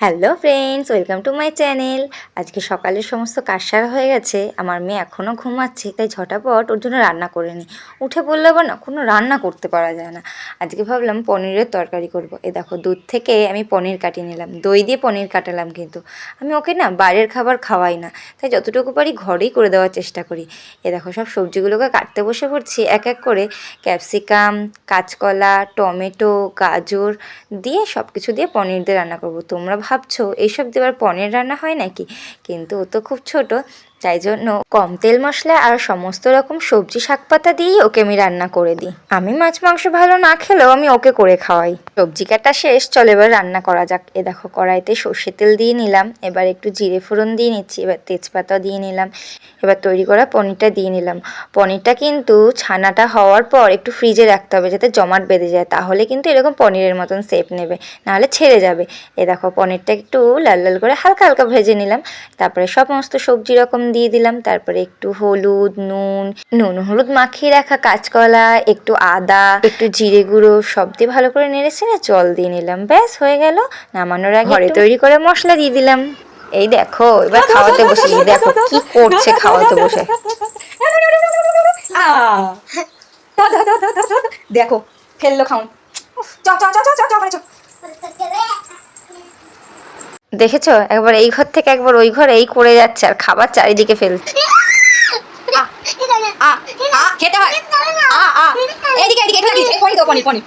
Hello friends, welcome to my channel. আজকে সকালের সমস্ত কাজ সারা হয়ে গেছে। আমার মেয়ে এখনও ঘুমাচ্ছে, তাই ঝটাপট ওর জন্য রান্না করে নিই। উঠে পড়লে আবার না কোনো রান্না করতে পারা যায় না। আজকে ভাবলাম পনিরের তরকারি করব। এ দেখো, দুধ থেকে আমি পনির কাটিয়ে নিলাম, দই দিয়ে পনির কাটালাম। কিন্তু আমি ওকে না বাইরের খাবার খাওয়াই না, তাই যতটুকু পারি ঘরেই করে দেওয়ার চেষ্টা করি। এ দেখো, সব সবজিগুলোকে কাটতে বসে পড়ছি এক এক করে। ক্যাপসিকাম, কাঁচকলা, টমেটো, গাজর দিয়ে সব কিছু দিয়ে পনির দিয়ে রান্না করব। তোমরা ভাবছো এইসব দেওয়ার পনির রান্না হয় নাকি? কিন্তু ও তো খুব ছোট, তাই জন্য কম তেল মশলা আর সমস্ত রকম সবজি শাকপাতা দিয়েই ওকে আমি রান্না করে দিই। আমি মাছ মাংস ভালো না খেলেও আমি ওকে করে খাওয়াই। সবজি কাটা শেষ, চলো এবার রান্না করা যাক। এ দেখো, কড়াইতে সর্ষে তেল দিয়ে নিলাম, এবার একটু জিরে ফোড়ন দিয়ে নিচ্ছি, এবার তেজপাতা দিয়ে নিলাম, এবার তৈরি করা পনিরটা দিয়ে নিলাম। পনিরটা কিন্তু ছানাটা হওয়ার পর একটু ফ্রিজে রাখতে হবে যাতে জমাট বেঁধে যায়, তাহলে কিন্তু এরকম পনিরের মতন শেপ নেবে, নাহলে ছেড়ে যাবে। এ দেখো, পনিরটা একটু লাল লাল করে হালকা হালকা ভেজে নিলাম, তারপরে সমস্ত সবজি রকম দিয়ে দিলাম, তারপরে একটু হলুদ, নুন হলুদ মাখিয়ে রাখা কাঁচকলা, একটু আদা, একটু জিরে গুঁড়ো সব দিয়ে ভালো করে নেড়েছে না, জল দিয়ে নিলাম। ব্যাস হয়ে গেল। নামানোর আগে ঘরে তৈরি করে মশলা দিয়ে দিলাম। এই দেখো, এবার খাওয়াতে বসে, দেখো কি করছে খাওয়াতে বসে। দেখো ফেললো খাউন। দেখেছো, একবার এই ঘর থেকে একবার ওই ঘরে এই করে যাচ্ছে আর খাবার চারিদিকে ফেলছে। খেতে হয়। এদিকে এদিকে এদিকে পনি তো পনি পনি।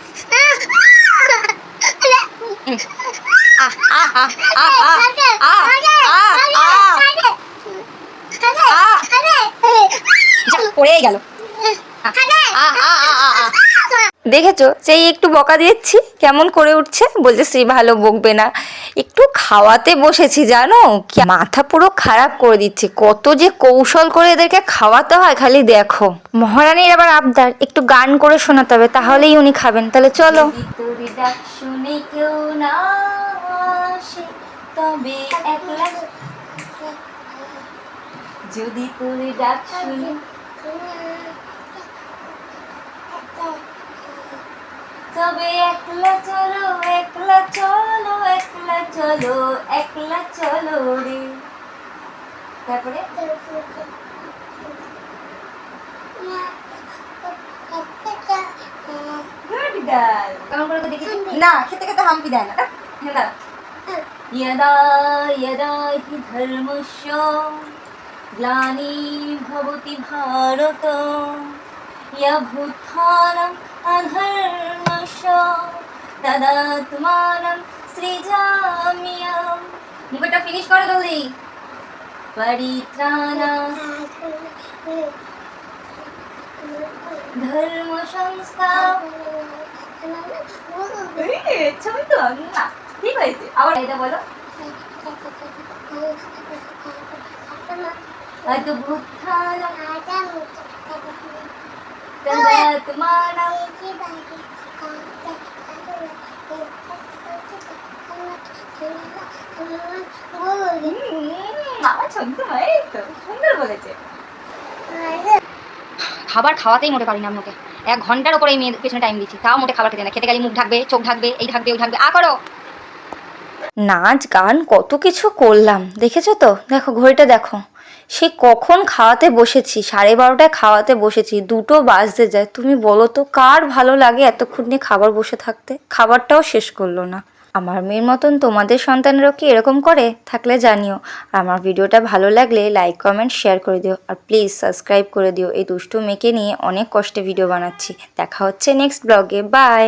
পড়েই গেল। দেখেছো, সেই একটু বকা দিচ্ছি কেমন করে উঠছে, বলছে শ্রী ভালো বকবে না। একটু খাওয়াতে বসেছি জানো, মাথা পুরো খারাপ করে দিচ্ছে। কত যে কৌশল করে এদেরকে খাওয়াতে হয় খালি দেখো। মহারানীর আবার আবদার একটু গান করে শোনাতে হবে, তাহলেই উনি খাবেন। তাহলে চলো। তোর ডাক শুনে কেউ না আসে তবে একলা, যদি তোর ডাক শুনে তবে একলা চলো, একলা চলো, একলা চলো, একলা চলো রে। তারপরে গুড গার্ল। কেমন করে দেখি না খেতে খেতে হাম্পি দেয় না। হ্যাঁ, यदा यदा हि धर्मस्य ग्लानिर्भवति भारत यभूत्थानम् अधर्मस्य तदात्मानं सृजाम्यहम्। মুখটা ফিনিশ করো জলদি। পরিত্রাণায় ধর্ম সংস্থাপনায়। ছবি তো না ঠিক হয়েছে, আবার এটা বলো। অদ্ভুত্থানম তদাত্মানম। আমার ছন্দ হয় তো সুন্দর বলেছে। খাবার খাওয়াতেই মোটে পারি না আমি ওকে। 1 ঘন্টার ওপরে এই মেয়ের পেছনে টাইম দিচ্ছি, তাও মোটে খাবার খেতে না। খেতে গেলে মুখ ঢাকবে, চোখ ঢাকবে, এই ঢাকবে ওই ঢাকবে। করো নাচ গান কত কিছু করলাম, দেখেছো তো। দেখো ঘড়িটা দেখো, সে কখন খাওয়াতে বসেছি, 12:30টায় খাওয়াতে বসেছি, 2টো বাজতে যায়। তুমি বলো তো কার ভালো লাগে এতক্ষণ নিয়ে খাবার বসে থাকতে? খাবারটাও শেষ করলো না। আমার মেয়ের মতন তোমাদের সন্তানেরও কি এরকম করে? থাকলে জানিও। আমার ভিডিওটা ভালো লাগলে লাইক কমেন্ট শেয়ার করে দিও, আর প্লিজ সাবস্ক্রাইব করে দিও। এই দুষ্টু মেয়েকে নিয়ে অনেক কষ্টে ভিডিও বানাচ্ছি। দেখা হচ্ছে নেক্সট ব্লগে। বাই।